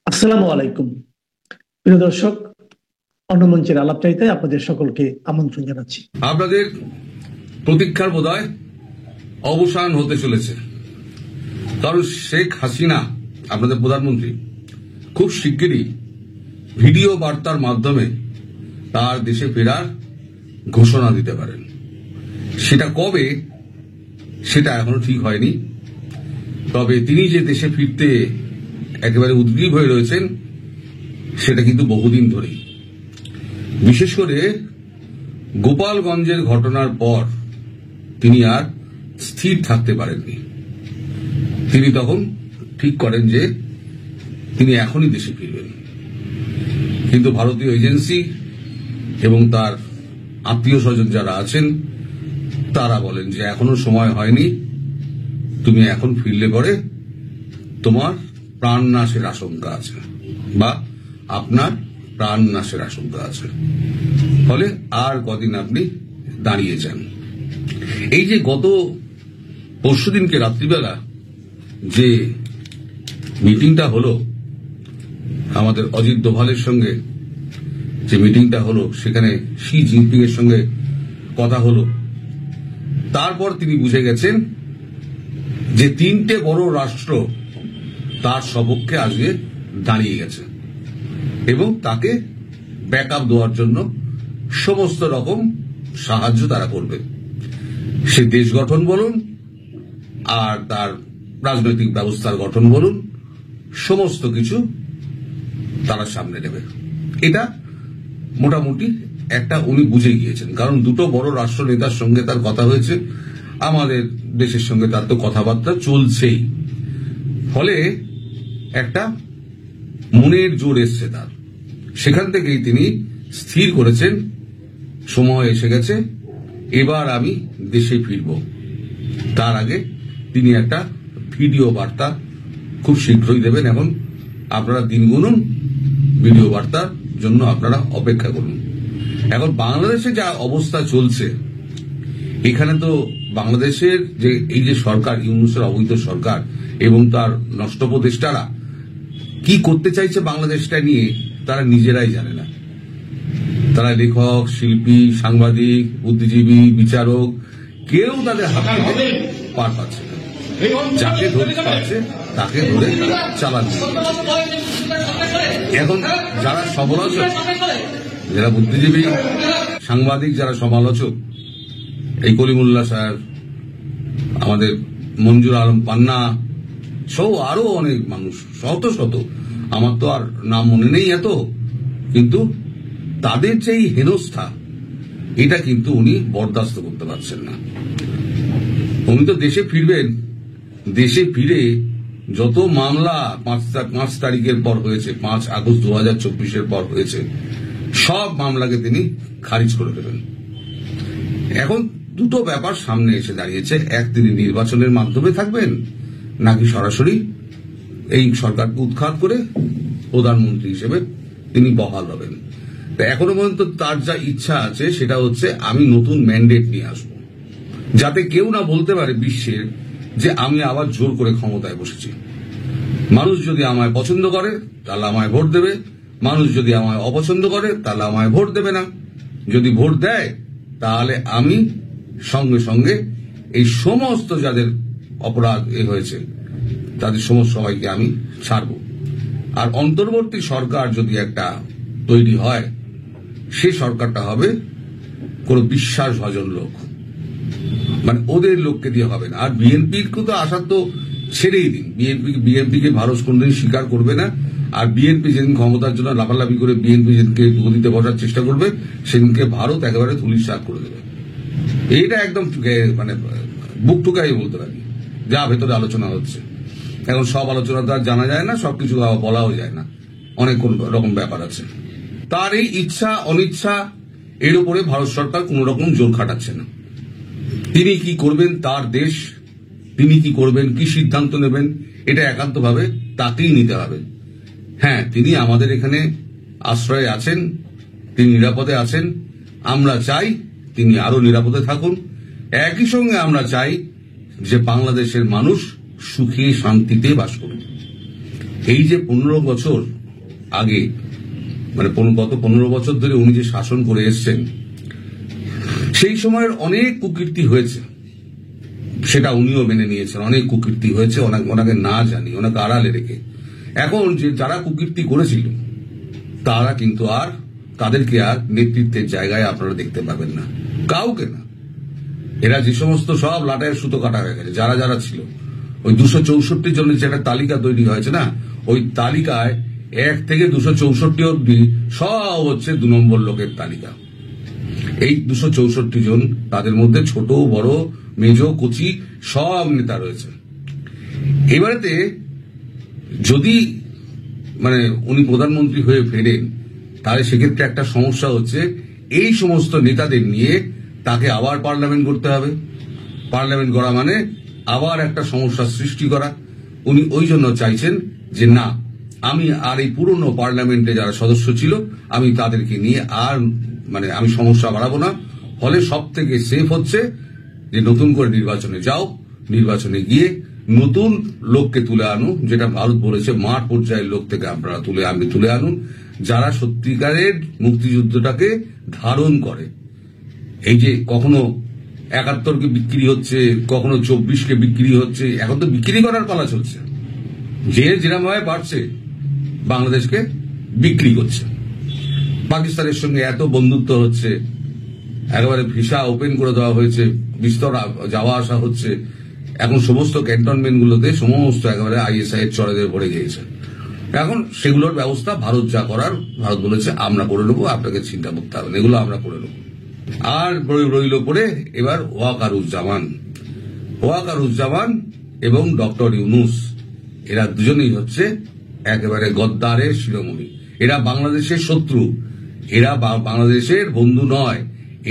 আসসালামু আলাইকুম। প্রিয় দর্শক, অন্যমঞ্চের আলাপচারিতায় আপনাদের সকলকে আমন্ত্রণ জানাচ্ছি। আপনাদের প্রতীক্ষার বোধহয় অবসান হতে চলেছে, কারণ শেখ হাসিনা আপনাদের প্রধানমন্ত্রী খুব শিগগিরই ভিডিও বার্তার মাধ্যমে তার দেশে ফেরার ঘোষণা দিতে পারেন। সেটা কবে সেটা এখনো ঠিক হয়নি, তবে তিনি যে দেশে ফিরতে একেবারে উদ্গ্রীব হয়ে রয়েছেন সেটা কিন্তু বহুদিন ধরেই। বিশেষ করে গোপালগঞ্জের ঘটনার পর তিনি আর স্থির থাকতে পারেননি। তিনি তখন ঠিক করেন যে তিনি এখনই দেশে ফিরবেন, কিন্তু ভারতীয় এজেন্সি এবং তার আত্মীয় স্বজন যারা আছেন তারা বলেন যে এখনো সময় হয়নি, তুমি এখন ফিরলে পরে তোমার প্রাণ নাশের আশঙ্কা আছে বা আপনার প্রাণ নাশের আশঙ্কা আছে, ফলে আর কদিন আপনি দাঁড়িয়ে যান। এই যে গত পরশুদিনকে রাত্রিবেলা যে মিটিংটা হলো আমাদের অজিত দোভালের সঙ্গে, যে মিটিংটা হলো সেখানে শি জিনপিং এর সঙ্গে কথা হলো, তারপর তিনি বুঝে গেছেন যে তিনটে বড় রাষ্ট্র তার সপক্ষে আজকে দাঁড়িয়ে গেছে এবং তাকে ব্যাকআপ দেওয়ার জন্য সমস্ত রকম সাহায্য তারা করবে। সে দেশ গঠন বলুন আর তার রাজনৈতিক ব্যবস্থার গঠন বলুন, সমস্ত কিছু তারা সামনে নেবে। এটা মোটামুটি একটা উনি বুঝে গিয়েছেন, কারণ দুটো বড় রাষ্ট্র নেতার সঙ্গে তার কথা হয়েছে, আমাদের দেশের সঙ্গে তার তো কথাবার্তা চলছেই, ফলে একটা মনের জোর এসছে তার। সেখান থেকেই তিনি স্থির করেছেন সময় এসে গেছে, এবার আমি দেশে ফিরব। তার আগে তিনি একটা ভিডিও বার্তা খুব শীঘ্রই দেবেন। এখন আপনারা দিন গুনুন, ভিডিও বার্তার জন্য আপনারা অপেক্ষা করুন। এখন বাংলাদেশে যা অবস্থা চলছে, এখানে তো বাংলাদেশের যে এই যে সরকার, ইউনূসের অবৈধ সরকার এবং তার নষ্ট উপদেষ্টারা কি করতে চাইছে বাংলাদেশটা নিয়ে তারা নিজেরাই জানে না। তারা লেখক, শিল্পী, সাংবাদিক, বুদ্ধিজীবী, বিচারক কেউ তাদের হাত থেকে পার পাচ্ছে না। যাকে ধরতে পারছে তাকে ধরে চালাচ্ছে। এখন যারা সমালোচক, যারা বুদ্ধিজীবী, সাংবাদিক, যারা সমালোচক, এই কলিমুল্লাহ সাহেব, আমাদের মঞ্জুর আলম পান্না সহ আরো অনেক মানুষ, শত শত, আমার তো আর নাম মনে নেই এত, কিন্তু তাদের যে হেনস্থা, এটা কিন্তু উনি বরদাস্ত করতে পারছেন না। উনি তো দেশে ফিরবেন, দেশে ফিরে যত মামলা 5 তারিখের পর হয়েছে, 5 আগস্ট 2024 পর হয়েছে, সব মামলাকে তিনি খারিজ করে দেবেন। এখন দুটো ব্যাপার সামনে এসে দাঁড়িয়েছে, এক, তিনি নির্বাচনের মাধ্যমে থাকবেন নাকি সরাসরি এই সরকারকে উৎখাত করে প্রধানমন্ত্রী হিসেবে তিনি বহাল হবেন। এখনো পর্যন্ত তার যা ইচ্ছা আছে সেটা হচ্ছে আমি নতুন ম্যান্ডেট নিয়ে আসব, যাতে কেউ না বলতে পারে বিশ্বের যে আমি আবার জোর করে ক্ষমতায় বসেছি। মানুষ যদি আমায় পছন্দ করে তাহলে আমায় ভোট দেবে, মানুষ যদি আমায় অপছন্দ করে তাহলে আমায় ভোট দেবে না। যদি ভোট দেয় তাহলে আমি সঙ্গে সঙ্গে এই সমস্ত যাদের অপরাধ হয়েছে তাদের সমস্ত সবাইকে আমি ছাড়ব। আর অন্তর্বর্তী সরকার যদি একটা তৈরি হয়, সেই সরকারটা হবে কোন বিশ্বাসভাজন লোক, মানে ওদের লোককে দিয়ে হবে না। আর বিএনপির তো আসার তো ছেড়েই দিন, বিএনপিকে ভারত কোনদিন স্বীকার করবে না। আর বিএনপি যেদিন ক্ষমতার জন্য লাফালাফি করে বিএনপি যেদিনকে গদিতে বসার চেষ্টা করবে, সেদিনকে ভারত একেবারে ধুলিস্যাৎ করে দেবে। এইটা একদম মানে বুক টুকাই বলতে পারি যা ভেতরে আলোচনা হচ্ছে। এখন সব আলোচনা তো আর জানা যায় না, সবকিছু বলাও যায় না, অনেক রকম ব্যাপার আছে। তার এই ইচ্ছা অনিচ্ছা এর উপরে ভারত সরকার কোন রকম জোর খাটাচ্ছে না। তিনি কি করবেন, তার দেশ, তিনি কি করবেন, কি সিদ্ধান্ত নেবেন, এটা একান্তভাবে তাকেই নিতে হবে। হ্যাঁ, তিনি আমাদের এখানে আশ্রয়ে আছেন, তিনি নিরাপদে আছেন, আমরা চাই তিনি আরো নিরাপদে থাকুন। একই সঙ্গে আমরা চাই যে বাংলাদেশের মানুষ সুখে শান্তিতে বাস করুন। এই যে 15 বছর আগে, মানে গত 15 বছর ধরে উনি যে শাসন করে এসছেন, সেই সময়ের অনেক কুকীর্তি হয়েছে, সেটা উনিও মেনে নিয়েছেন। অনেক কুকীর্তি হয়েছে, ওনাকে না জানি, ওনাকে আড়ালে রেখে। এখন যে যারা কুকীর্তি করেছিল তারা কিন্তু তাদেরকে আর নেতৃত্বের জায়গায় আপনারা দেখতে পাবেন না, কাউকে না। এরা যে সমস্ত সব লাটায়ের সুতো কাটা হয়ে গেছে, যারা যারা ছিল, ওই 264 জনের যে একটা তালিকা তৈরি হয়েছে না, ওই তালিকায় 1 থেকে 264 অব্দি সব হচ্ছে 2 নম্বর লোকের তালিকা। এই 264 জন, তাদের মধ্যে ছোট বড় মেজ কচি সব নেতা রয়েছে। এবারেতে যদি মানে উনি প্রধানমন্ত্রী হয়ে ফেরেন, তাহলে সেক্ষেত্রে একটা সমস্যা হচ্ছে, এই সমস্ত নেতাদের নিয়ে তাকে আবার পার্লামেন্ট করতে হবে। পার্লামেন্ট করা মানে আবার একটা সমস্যার সৃষ্টি করা। উনি ওই জন্য চাইছেন যে না, আমি আর এই পুরনো পার্লামেন্টে যারা সদস্য ছিল, আমি তাদেরকে নিয়ে আর মানে আমি সমস্যা বাড়াবো না। ফলে সব থেকে সেফ হচ্ছে যে নতুন করে নির্বাচনে যাও, নির্বাচনে গিয়ে নতুন লোককে তুলে আনুন, যেটা ভারত বলেছে মাঠ পর্যায়ের লোক থেকে আপনারা তুলে আনুন, যারা সত্যিকারের মুক্তিযুদ্ধটাকে ধারণ করে। এই যে কখনো 71কে বিক্রি হচ্ছে, কখনো 24কে বিক্রি হচ্ছে, এখন তো বিক্রি করার পালা চলছে। যে যেরকম ভাবে পারছে বাংলাদেশকে বিক্রি করছে। পাকিস্তানের সঙ্গে এত বন্ধুত্ব হচ্ছে, একেবারে ভিসা ওপেন করে দেওয়া হয়েছে, বিস্তর যাওয়া আসা হচ্ছে। এখন সমস্ত ক্যান্টনমেন্ট গুলোতে সমস্ত একেবারে ISI এর চড়াদের ভরে গিয়েছে। এখন সেগুলোর ব্যবস্থা ভারত যা করার, ভারত বলেছে আমরা করে নেবো, আপনাকে চিন্তা করতে হবে না, এগুলো আমরা করে নেবো। আর রইল পরে এবার ওয়াকারুজ্জামান এবং ডক্টর ইউনূস, এরা দুজনেই হচ্ছে একেবারে গদ্দারের শিরোমণি। এরা বাংলাদেশের শত্রু, এরা বাংলাদেশের বন্ধু নয়।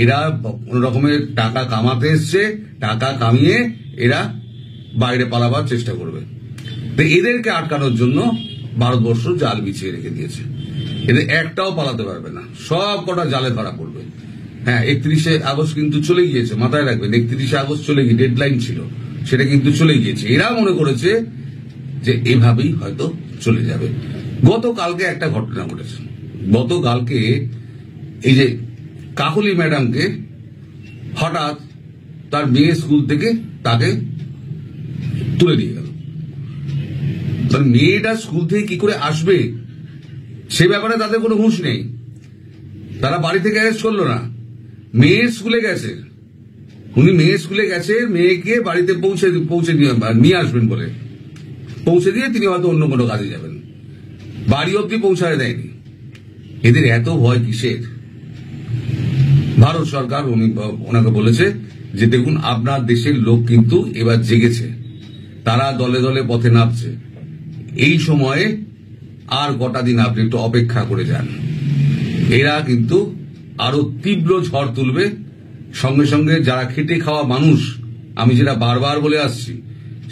এরা কোন রকমের টাকা কামাতে এসছে, টাকা কামিয়ে এরা বাইরে পালাবার চেষ্টা করবে। তো এদেরকে আটকানোর জন্য ভারতবর্ষ জাল বিছিয়ে রেখে দিয়েছে। এদের একটাও পালাতে পারবে না, সব কটা জালে ধরা পড়বে। হ্যাঁ, 31শে আগস্ট কিন্তু চলে গিয়েছে, মাথায় রাখবেন। 31শে আগস্ট চলে গিয়ে ডেডলাইন ছিল, সেটা কিন্তু চলে গিয়েছে। এরা মনে করেছে যে এভাবেই হয়তো চলে যাবে। গতকালকে একটা ঘটনা ঘটেছে। গতকালকে এই যে কাকলি ম্যাডামকে হঠাৎ তার মেয়ে স্কুল থেকে তাকে তুলে নিয়ে গেল। মেয়েটা স্কুল থেকে কি করে আসবে সে ব্যাপারে তাদের কোনো হুঁশ নেই। তারা বাড়ি থেকে অ্যারেস্ট করলো না, মেয়ের স্কুলে গেছে। উনি মেয়ের স্কুলে গেছে, মেয়েকে বাড়িতে পৌঁছে নিয়ে আসবেন বলে পৌঁছে দিয়ে তিনি হয়তো অন্য কোনো কাজে যাবেন, বাড়ি অব্দি পৌঁছায় দেয়নি। এদের এত ভয় কিসের? ভারত সরকার ওনাকে বলেছে যে দেখুন, আপনার দেশের লোক কিন্তু এবার জেগেছে, তারা দলে দলে পথে নামছে। এই সময়ে আর কটা দিন আপনি একটু অপেক্ষা করে যান, এরা কিন্তু আরো তীব্র ঝড় তুলবে। সঙ্গে সঙ্গে যারা খেটে খাওয়া মানুষ, আমি যেটা বারবার বলে আসছি,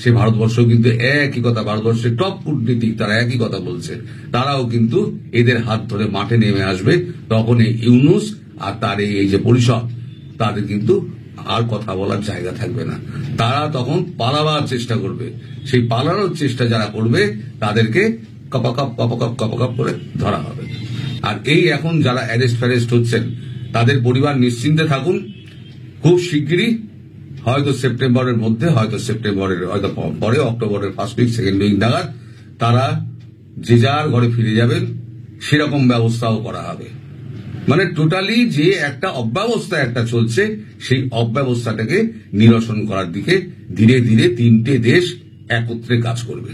সে ভারতবর্ষ কিন্তু একই কথা, ভারতবর্ষের টপ কূটনীতিক তারা একই কথা বলছে। তারাও কিন্তু এদের হাত ধরে মাঠে নেমে আসবে। তখন এই ইউনূস আর তার এই যে পরিষদ, তাদের কিন্তু আর কথা বলার জায়গা থাকবে না। তারা তখন পালাবার চেষ্টা করবে। সেই পালানোর চেষ্টা যারা করবে তাদেরকে কপাকাপ করে ধরা হবে। আর এই এখন যারা অ্যারেস্ট হচ্ছেন, তাদের পরিবার নিশ্চিন্তে থাকুন। খুব শিগগিরই হয়তো সেপ্টেম্বরের মধ্যে, হয়তো পরে অক্টোবরের ফার্স্ট উইক সেকেন্ড উইক নাগাদ তারা যে যার ঘরে ফিরে যাবেন, সেরকম ব্যবস্থাও করা হবে। মানে টোটালি যে একটা অব্যবস্থা একটা চলছে, সেই অব্যবস্থাটাকে নিরসন করার দিকে ধীরে ধীরে 3টে দেশ একত্রে কাজ করবে।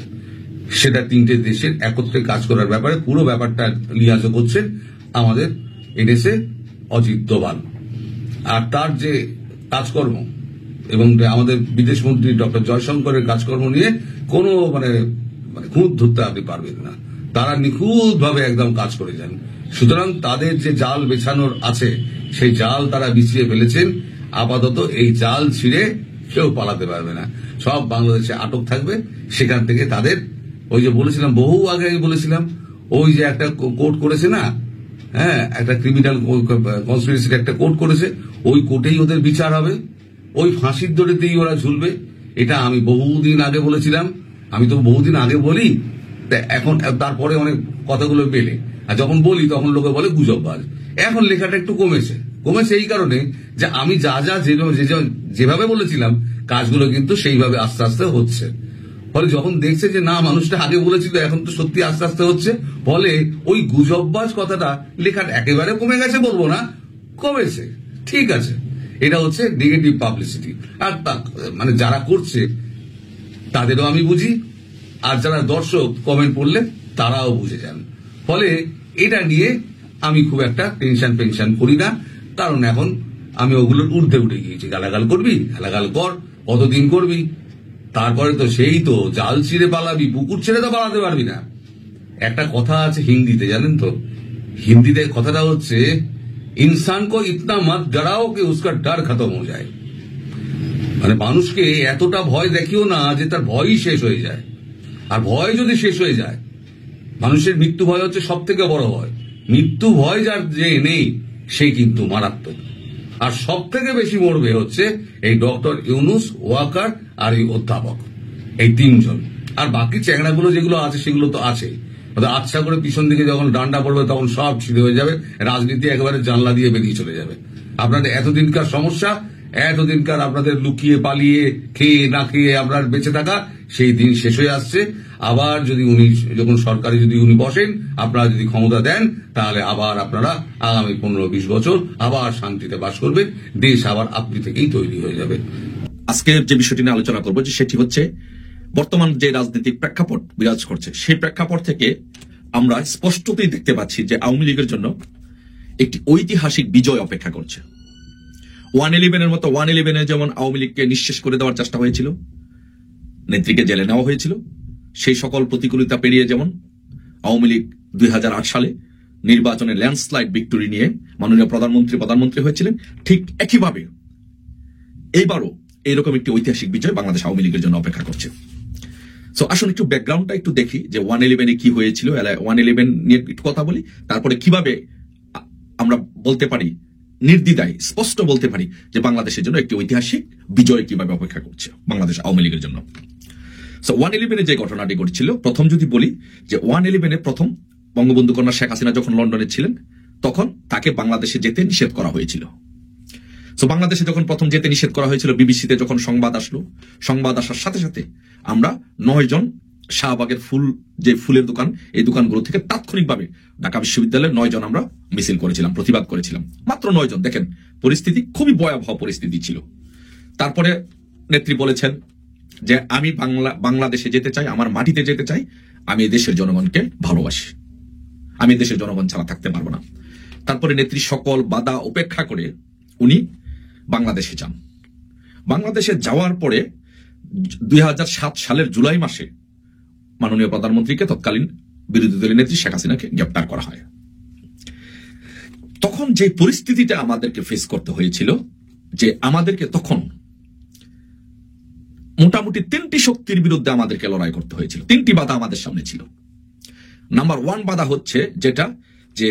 সেটা 3টে দেশের একত্রে কাজ করার ব্যাপারে পুরো ব্যাপারটা লিয়াজো করছেন আমাদের এনএসএ অজিত দোভাল। আর তার যে কাজকর্ম এবং আমাদের বিদেশ মন্ত্রী ডক্টর জয়শঙ্করের কাজকর্ম নিয়ে কোনো মানে খুঁত ধরতে আপনি পারবেন না। তারা নিখুঁত ভাবে একদম কাজ করে যান। সুতরাং তাদের যে জাল বেছানোর আছে, সেই জাল তারা বিছিয়ে ফেলেছেন। আপাতত এই জাল ছিঁড়ে কেউ পালাতে পারবে না, সব বাংলাদেশে আটক থাকবে। সেখান থেকে তাদের ওই যে বলেছিলাম, বহু আগে বলেছিলাম, ওই যে একটা কোর্ট করেছে না, হ্যাঁ, একটা ক্রিমিনাল কনস্পিরেসির একটা কোর্ট করেছে, ওই কোর্টেই ওদের বিচার হবে, ওই ফাঁসির দড়িতেই ওরা ঝুলবে। এটা আমি বহুদিন আগে বলেছিলাম। আমি তো বহুদিন আগে বলি এখন তারপরে অনেক কথাগুলো মেলে, আর যখন বলি তখন লোকে বলে গুজববাজ। এখন লেখাটা একটু কমেছে এই কারণে যে আমি যা যেভাবে বলেছিলাম কাজগুলো কিন্তু সেইভাবে আস্তে আস্তে হচ্ছে। ফলে যখন দেখছে যে না মানুষটা আগে বলেছিল এখন তো সত্যি আস্তে আস্তে হচ্ছে, ফলে ওই গুজববাজ কথাটা লেখাটা একেবারে কমে গেছে বলবো না, কমেছে, ঠিক আছে। এটা হচ্ছে নেগেটিভ পাবলিসিটি। আর মানে যারা করছে তাদেরও আমি বুঝি, আর যারা দর্শক কমেন্ট পড়লে তারাও বুঝে যান। ফলে এটা নিয়ে আমি খুব একটা টেনশন করি না, কারণ এখন আমি ওগুলোর ঊর্ধ্বে উঠে গিয়েছি। গালাগাল করবি, গালাগাল কর, কতদিন করবি, তারপরে তো সেই তো জাল ছিঁড়ে পালাবি, পুকুর ছেড়ে তো পালাতে পারবি না। একটা কথা আছে হিন্দিতে, জানেন তো, হিন্দিতে কথাটা হচ্ছে ইনসান কো ইতনা মত ডরাও কে উসকা ডর খতম হয়ে যায়। মানে মানুষকে এতটা ভয় দেখিও না যে তার ভয়ই শেষ হয়ে যায়। আর ভয় যদি শেষ হয়ে যায়, মানুষের মৃত্যু ভয় হচ্ছে সব থেকে বড় ভয়। মৃত্যু ভয় যার যে নেই সে কিন্তু মারাত্মক। আর সব থেকে বেশি মরবে হচ্ছে এই ডক্টর ইউনুস, ওয়াকার আর এই অধ্যাপক, এই তিনজন। আর বাকি চ্যাংড়াগুলো যেগুলো আছে সেগুলো তো আছে, আচ্ছা করে পিছন দিকে যখন ডান্ডা পড়বে তখন সব ছিঁড়ে হয়ে যাবে, রাজনীতি একেবারে জানলা দিয়ে বেরিয়ে চলে যাবে। আপনাদের এতদিনকার সমস্যা, এতদিনকার আপনাদের লুকিয়ে পালিয়ে খেয়ে না খেয়ে আপনার বেঁচে থাকা, সেই দিন শেষ হয়ে আসছে। আবার যদি যখন সরকারে যদি উনি বসেন, আপনারা যদি ক্ষমতা দেন, তাহলে আবার আপনারা আগামী 15-20 বছর আবার শান্তিতে বাস করবেন, দেশ আবার আপনি থেকেই তৈরি হয়ে যাবে। আজকের যে বিষয়টি নিয়ে আলোচনা করবো যে সেটি হচ্ছে বর্তমান যে রাজনৈতিক প্রেক্ষাপট বিরাজ করছে, সেই প্রেক্ষাপট থেকে আমরা স্পষ্টতই দেখতে পাচ্ছি যে আওয়ামী লীগের জন্য একটি ঐতিহাসিক বিজয় অপেক্ষা করছে। 111-এর মতো 111-এ যেমন আওয়ামী লীগকে নিঃশেষ করে দেওয়ার চেষ্টা হয়েছিল, নেত্রীকে জেলে নেওয়া হয়েছিল, সেই সকল প্রতিকূলতা পেরিয়ে যেমন আওয়ামী লীগ 2008 সালে নির্বাচনে ল্যান্ডস্লাইড ভিক্টরি নিয়ে মাননীয় প্রধানমন্ত্রী হয়েছিলেন, ঠিক একইভাবে এইবারও এইরকম একটি ঐতিহাসিক বিজয় বাংলাদেশ আওয়ামী লীগের জন্য অপেক্ষা করছে। সো আসলে একটু ব্যাকগ্রাউন্ডটা একটু দেখি যে 111-এ কি হয়েছিল, 111 নিয়ে একটু কথা বলি, তারপরে কিভাবে আমরা বলতে পারি নির্দ্বিধায় স্পষ্ট বলতে পারি যে বাংলাদেশের জন্য একটি ঐতিহাসিক বিজয় কিভাবে অপেক্ষা করছে বাংলাদেশ আওয়ামী লীগের জন্য। সো 111-এ যে ঘটনাটি ঘটেছিল, প্রথম যদি বলি যে 111-এ প্রথম বঙ্গবন্ধু কন্যা শেখ হাসিনা যখন লন্ডনে ছিলেন তখন তাকে বাংলাদেশে যেতে নিষেধ করা হয়েছিল। সো বাংলাদেশে যখন প্রথম যেতে নিষেধ করা হয়েছিল, বিবিসিতে যখন সংবাদ আসলো, সংবাদ আসার সাথে সাথে আমরা 9 জন শাহবাগের যে ফুলের দোকান, এই দোকানগুলো থেকে তাৎক্ষণিকভাবে ঢাকা বিশ্ববিদ্যালয়ের 9 জন আমরা মিছিল করেছিলাম, প্রতিবাদ করেছিলাম। মাত্র 9 জন, দেখেন পরিস্থিতি খুবই ভয়াবহ পরিস্থিতি ছিল। তারপরে নেত্রী বলেছেন যে আমি বাংলাদেশে যেতে চাই, আমার মাটিতে যেতে চাই, আমি এই দেশের জনগণকে ভালোবাসি, আমি এই দেশের জনগণ ছাড়া থাকতে পারবো না। তারপরে নেত্রী সকল বাধা উপেক্ষা করে উনি বাংলাদেশে যান। বাংলাদেশে যাওয়ার পরে 2007 সালের জুলাই মাসে মাননীয় প্রধানমন্ত্রীকে, তৎকালীন বিরোধী দলের নেত্রী শেখ হাসিনাকে গ্রেপ্তার করা হয়। তখন যে পরিস্থিতিটা আমাদেরকে ফেস করতে হয়েছিল, যে আমাদেরকে তখন মোটামুটি 3টি শক্তির বিরুদ্ধে আমাদেরকে লড়াই করতে হয়েছিল। 3টি বাধা আমাদের সামনে ছিল। নাম্বার 1 বাধা হচ্ছে যেটা, যে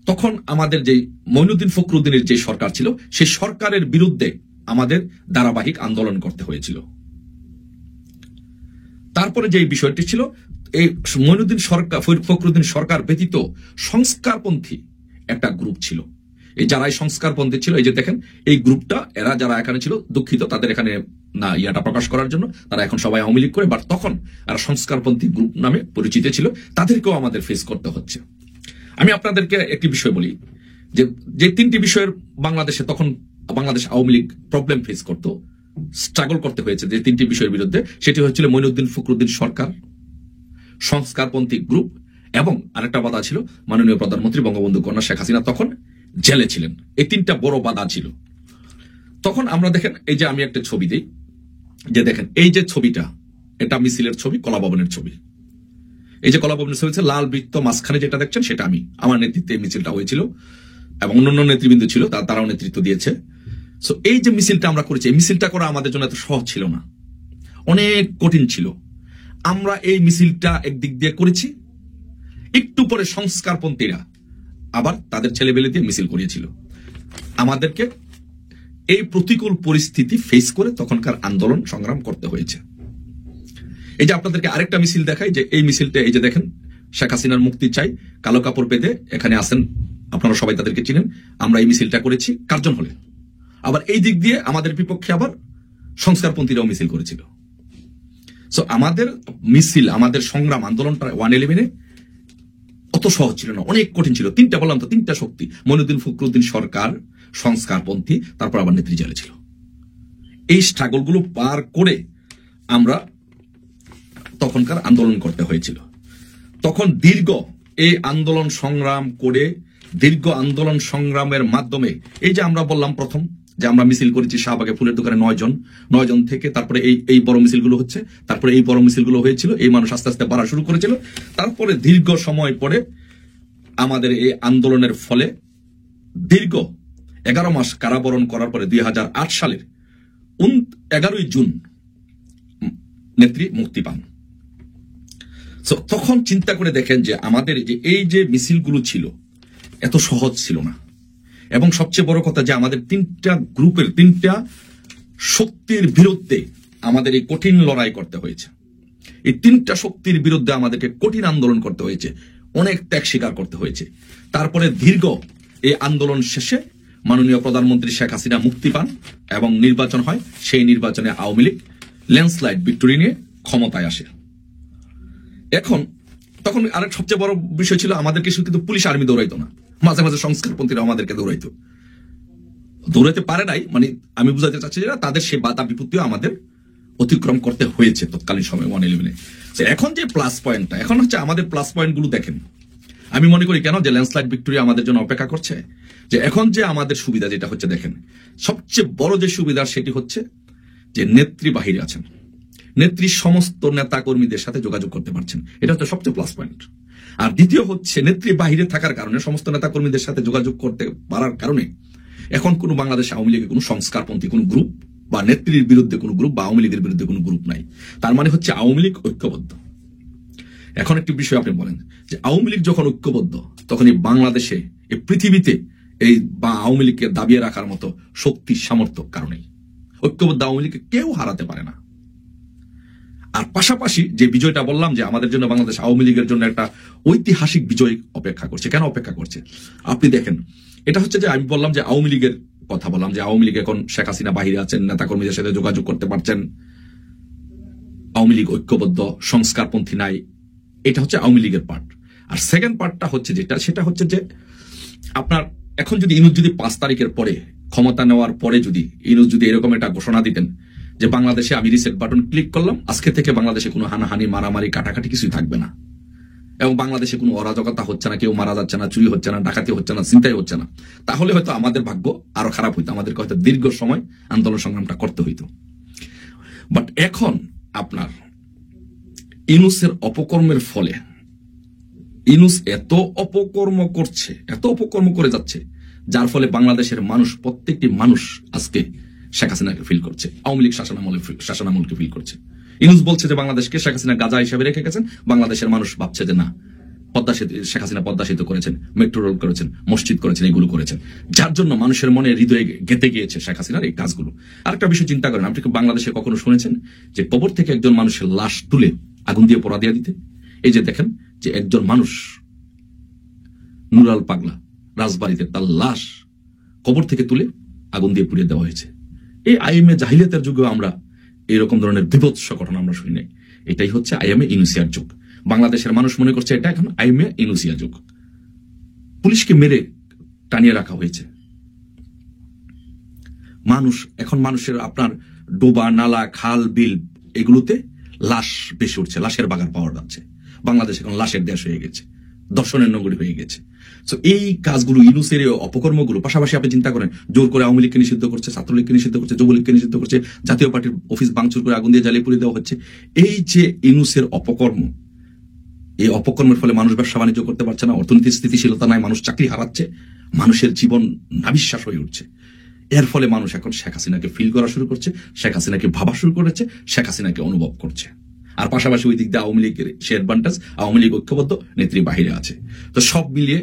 তখন আমাদের যে মঈনুদ্দিন ফখরুদ্দিনের যে সরকার ছিল, সেই সরকারের বিরুদ্ধে আমাদের ধারাবাহিক আন্দোলন করতে হয়েছিল। তারপরে যে বিষয়টি ছিল, এই মঈনুদ্দিন ফখরুদ্দিন সরকার ব্যতীত সংস্কারপন্থী একটা গ্রুপ ছিল। এই যারাই সংস্কারপন্থী ছিল, এই যে দেখেন এই গ্রুপটা, এরা যারা এখানে ছিল, দুঃখিত তাদের এখানে না ইয়াটা প্রকাশ করার জন্য, তারা এখন সবাই আওয়ামী লীগ করে, বাট তখন এরা সংস্কারপন্থী গ্রুপ নামে পরিচিত ছিল, তাদেরকেও আমাদের ফেস করতে হচ্ছে। আমি আপনাদেরকে একটি বিষয় বলি, যে 3টি বিষয়ের বাংলাদেশে তখন বাংলাদেশ আওয়ামী লীগ প্রবলেম ফেস করত, স্ট্রাগল করতে হয়েছে যে 3টি বিষয়ের বিরুদ্ধে, সেটি হচ্ছিল মঈনুদ্দিন ফখরুদ্দিন সরকার, সংস্কারপন্থী গ্রুপ, এবং আরেকটা বাধা ছিল মাননীয় প্রধানমন্ত্রী বঙ্গবন্ধু কন্যা শেখ হাসিনা তখন জেলে ছিলেন। এই 3টা বড় বাধা ছিল। তখন আমরা দেখেন, এই যে আমি একটা ছবি দিই, যে দেখেন এই যে ছবিটা, এটা মিছিলের ছবি, কলাভবনের ছবি। এই যে কলাভবনের ছবি, লাল বৃত্ত মাঝখানে যেটা দেখছেন সেটা আমার নেতৃত্বে এই মিছিলটা হয়েছিল, এবং অন্যান্য নেতৃবৃন্দ ছিল, তারাও নেতৃত্ব দিয়েছে। সো এই যে মিছিলটা আমরা করেছি, এই মিছিলটা করা আমাদের জন্য এত সহজ ছিল না, অনেক কঠিন ছিল। আমরা এই মিছিলটা একদিক দিয়ে করেছি, একটু পরে সংস্কারপন্থীরা আবার তাদের ছেলেবেলে দিয়ে মিছিল করিয়েছিল। আমাদেরকে এই প্রতিকূল পরিস্থিতি ফেস করে তখনকার আন্দোলন সংগ্রাম করতে হয়েছে। এই যে আপনাদেরকে আরেকটা মিছিল দেখাই, যে এই মিছিলটা এই যে দেখেন, শেখ হাসিনার মুক্তি চাই, কালো কাপড় বেঁধে এখানে আসেন, আপনারা সবাই তাদেরকে চিনেন। আমরা এই মিছিলটা করেছি কার্জন হলে। আবার এই দিক দিয়ে আমাদের বিপক্ষে আবার সংস্কারপন্থীরাও মিছিল করেছিল। সো আমাদের মিছিল, আমাদের সংগ্রাম, আন্দোলনটা 111-এ অত সহজ ছিল না, অনেক কঠিন ছিল। তিনটা বললাম তো, তিনটা শক্তি, মইনুদ্দিন ফখরুদ্দিন সরকার, সংস্কারপন্থী, তারপর আবার নেত্রী জেলে ছিল। এই স্ট্রাগল গুলো পার করে আমরা তখনকার আন্দোলন করতে হয়েছিল। তখন দীর্ঘ এই আন্দোলন সংগ্রাম করে, দীর্ঘ আন্দোলন সংগ্রামের মাধ্যমে এই যে আমরা বললাম প্রথম যে আমরা মিছিল করেছি শাহবাগে ফুলের দোকানে 9 জন থেকে, তারপরে এই বড় মিছিলগুলো হচ্ছে, তারপরে এই বড় মিছিলগুলো হয়েছিল, এই মানুষ আস্তে আস্তে বাড়া শুরু করেছিল। তারপরে দীর্ঘ সময় পরে আমাদের এই আন্দোলনের ফলে দীর্ঘ 11 মাস কারাবরণ করার পরে 2008 সালের 11ই জুন নেত্রী মুক্তি পান। তখন চিন্তা করে দেখেন যে আমাদের এই যে মিছিলগুলো ছিল এত সহজ ছিল না, এবং সবচেয়ে বড় কথা যে আমাদের তিনটা গ্রুপের, তিনটা শক্তির বিরুদ্ধে আমাদের এই কঠিন লড়াই করতে হয়েছে। এই তিনটা শক্তির বিরুদ্ধে আমাদেরকে কঠিন আন্দোলন করতে হয়েছে, অনেক ত্যাগ স্বীকার করতে হয়েছে। তারপরে দীর্ঘ এই আন্দোলন শেষে মাননীয় প্রধানমন্ত্রী শেখ হাসিনা মুক্তি পান এবং নির্বাচন হয়। সেই নির্বাচনে আওয়ামী লীগ ল্যান্ডস্লাইড ভিক্টোরি নিয়ে ক্ষমতায় আসে। এখন তখন আরেক সবচেয়ে বড় বিষয় ছিল, আমাদেরকে শুধু কিন্তু পুলিশ আর্মি দৌড়াইতো না, মাঝে মাঝে সংস্কারপন্থীরা আমাদেরকে দৌড়াইতে পারে নাই। মানে আমি বুঝাতে চাচ্ছি যে তাদের সে বাধা বিপত্তিও আমাদের অতিক্রম করতে হয়েছে তৎকালীন সময় 111-এ। এখন যে প্লাস পয়েন্টটা, এখন হচ্ছে আমাদের প্লাস পয়েন্ট গুলো দেখেন। আমি মনে করি কেন যে ল্যান্ডস্লাইড ভিক্টোরি আমাদের জন্য অপেক্ষা করছে, যে এখন যে আমাদের সুবিধা যেটা হচ্ছে, দেখেন সবচেয়ে বড় যে সুবিধা সেটি হচ্ছে যে নেত্রী বাহিরে আছেন, নেত্রী সমস্ত নেতা কর্মীদের সাথে যোগাযোগ করতে পারছেন, এটা হচ্ছে সবচেয়ে প্লাস পয়েন্ট। আর দ্বিতীয় হচ্ছে নেত্রী বাহিরে থাকার কারণে, সমস্ত নেতা কর্মীদের সাথে যোগাযোগ করতে পারার কারণে এখন কোনো বাংলাদেশ আওয়ামী লীগের কোনো সংস্কারপন্থী কোনো গ্রুপ বা নেত্রীর বিরুদ্ধে কোনো গ্রুপ বা আওয়ামী লীগের বিরুদ্ধে কোনো গ্রুপ নাই। তার মানে হচ্ছে আওয়ামী লীগ ঐক্যবদ্ধ। এখন একটি বিষয় আপনি বলেন যে আওয়ামী লীগ যখন ঐক্যবদ্ধ, তখন এই বাংলাদেশে, এই পৃথিবীতে এই বা আওয়ামী লীগকে দাবিয়ে রাখার মতো শক্তি সামর্থ্য কারণেই ঐক্যবদ্ধ আওয়ামী লীগকে কেউ হারাতে পারে না। আর পাশাপাশি যে বিজয়টা বললাম যে আমাদের জন্য বাংলাদেশ আওয়ামী লীগের জন্য একটা ঐতিহাসিক বিজয় অপেক্ষা করছে। কেন অপেক্ষা করছে আপনি দেখেন, এটা হচ্ছে যে আমি বললাম যে আওয়ামী লীগের কথা বললাম, যে আওয়ামী লীগ এখন শেখ হাসিনা বাহিরে আছেন, নেতা কর্মীদের সাথে যোগাযোগ করতে পারছেন, আওয়ামী লীগ ঐক্যবদ্ধ, সংস্কারপন্থী নাই, এটা হচ্ছে আওয়ামী লীগের পার্ট। আর সেকেন্ড পার্টটা হচ্ছে যেটা, সেটা হচ্ছে যে আপনার এখন যদি ইনুস যদি 5 তারিখের পরে ক্ষমতা নেওয়ার পরে যদি ইনুস যদি এরকম একটা ঘোষণা দিতেন যে বাংলাদেশে আমি রিসেট বাটন ক্লিক করলাম, আজকে থেকে বাংলাদেশে কোনো হানাহানি, মারামারি, কাটাকাটি কিছুই থাকবে না, এবং বাংলাদেশে কোনো অরাজকতা হচ্ছে না, কেউ মারা যাচ্ছে না, চুরি হচ্ছে না, ডাকাতি হচ্ছে না, চিন্তাই হচ্ছে না, তাহলে হয়তো আমাদের ভাগ্য আরো খারাপ হইতো, আমাদেরকে হয়তো দীর্ঘ সময় আন্দোলন সংগ্রামটা করতে হইতো। বাট এখন আপনার ইনুসের অপকর্মের ফলে, ইনুস এত অপকর্ম করছে, এত অপকর্ম করে যাচ্ছে, যার ফলে বাংলাদেশের মানুষ, প্রত্যেকটি মানুষ আজকে শেখ হাসিনাকে ফিল করছে, আওয়ামী লীগ শাসনামলকে ফিল করছে। ইনুস বলছে যে বাংলাদেশকে শেখ হাসিনা গাজা হিসেবে রেখে গেছেন, বাংলাদেশের মানুষ ভাবছে যে না, পদ্মা সেতু, শেখ হাসিনা পদ্মা সেতু করেছেন, মেট্রো রেল করেছেন, মসজিদ করেছেন, এগুলো করেছেন, যার জন্য মানুষের মনে হৃদয়ে গেঁথে গিয়েছে শেখ হাসিনার এই কাজগুলো। আরেকটা বিষয় চিন্তা করেন, আপনি কি বাংলাদেশে কখনো শুনেছেন যে কবর থেকে একজন মানুষের লাশ তুলে আগুন দিয়ে পোড়া দিয়ে দিতে? এই যে দেখেন যে একজন মানুষ, নুরাল পাগলা রাজবাড়িতে, তার লাশ কবর থেকে তুলে আগুন দিয়ে পুড়িয়ে দেওয়া হয়েছে। এই আইএমএ জাহিলিয়াতের যুগেও আমরা এরকম ধরনের বিভৎস ঘটনা আমরা শুনি নাই। এটাই হচ্ছে আইএমএ ইনুসিয়ার যুগ। বাংলাদেশের মানুষ মনে করছে এটা এখন আইএমএ ইনুসিয়া যুগ। পুলিশকে মেরে টানিয়ে রাখা হয়েছে। মানুষ এখন, মানুষের আপনার ডোবা, নালা, খাল, বিল, এগুলোতে লাশ বেশি উঠছে, লাশের বাগান পাওয়া যাচ্ছে। বাংলাদেশ এখন লাশের দেশ হয়ে গেছে, দর্শনের নগরী হয়ে গেছে। তো এই কাজগুলো, ইনুসের অপকর্মগুলো, পাশাপাশি আপনি চিন্তা করেন, জোর করে আওয়ামী লীগকে নিষিদ্ধ করছে, ছাত্রলীগকে নিষিদ্ধ করছে, যুবলীগকে নিষিদ্ধ করছে, জাতীয় পার্টির অফিস ভাঙচুর করে আগুন দিয়ে জ্বালিয়ে পুড়িয়ে দেওয়া হচ্ছে। এই যে ইনুসের অপকর্ম, এই অপকর্মের ফলে মানুষ ব্যবসা বাণিজ্য করতে পারছে না, অর্থনীতির স্থিতিশীলতা নাই, মানুষ চাকরি হারাচ্ছে, মানুষের জীবন নাবিশ্বাস হয়ে উঠছে। এর ফলে মানুষ এখন শেখ হাসিনাকে ফিল করা শুরু করছে, শেখ হাসিনাকে ভাবা শুরু করেছে, শেখ হাসিনাকে অনুভব করছে। আর পাশাপাশি ওই দিক দিয়ে আওয়ামী লীগের সে অ্যাডভান্টেজ, আওয়ামী লীগ ঐক্যবদ্ধ, নেত্রী বাহিরে আছে। তো সব মিলিয়ে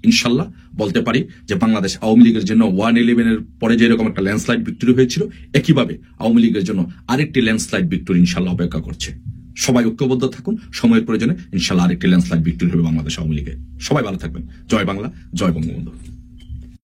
ইনশাল্লাহ বলতে পারি যে বাংলাদেশ আওয়ামী লীগের জন্য 111-এর পরে যেরকম একটা ল্যান্ডস্লাইড ভিক্টরি হয়েছিল, একইভাবে আওয়ামী লীগের জন্য আরেকটি ল্যান্ডস্লাইড ভিক্টরি ইনশাল্লাহ অপেক্ষা করছে। সবাই ঐক্যবদ্ধ থাকুন, সময়ের প্রয়োজনে ইনশাল্লাহ আরেকটি ল্যান্ডস্লাইড ভিক্টরি হবে বাংলাদেশ আওয়ামী লীগে। সবাই ভালো থাকবেন। জয় বাংলা, জয় বঙ্গবন্ধু।